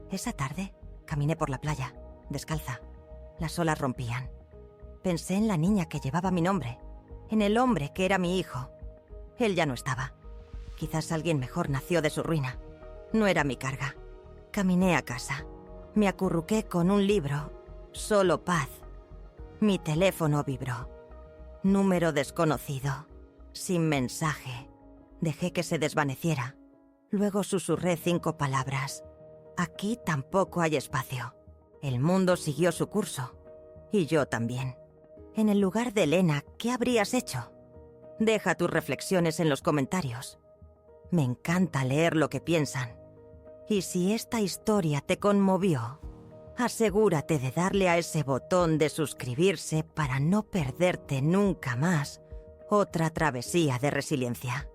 Esa tarde caminé por la playa, descalza. Las olas rompían. Pensé en la niña que llevaba mi nombre, en el hombre que era mi hijo. Él ya no estaba. Quizás alguien mejor nació de su ruina. No era mi carga. Caminé a casa. Me acurruqué con un libro. Solo paz. Mi teléfono vibró. Número desconocido. Sin mensaje. Dejé que se desvaneciera. Luego susurré 5 palabras. Aquí tampoco hay espacio. El mundo siguió su curso. Y yo también. En el lugar de Elena, ¿qué habrías hecho? Deja tus reflexiones en los comentarios. Me encanta leer lo que piensan. Y si esta historia te conmovió, asegúrate de darle a ese botón de suscribirse para no perderte nunca más otra travesía de resiliencia.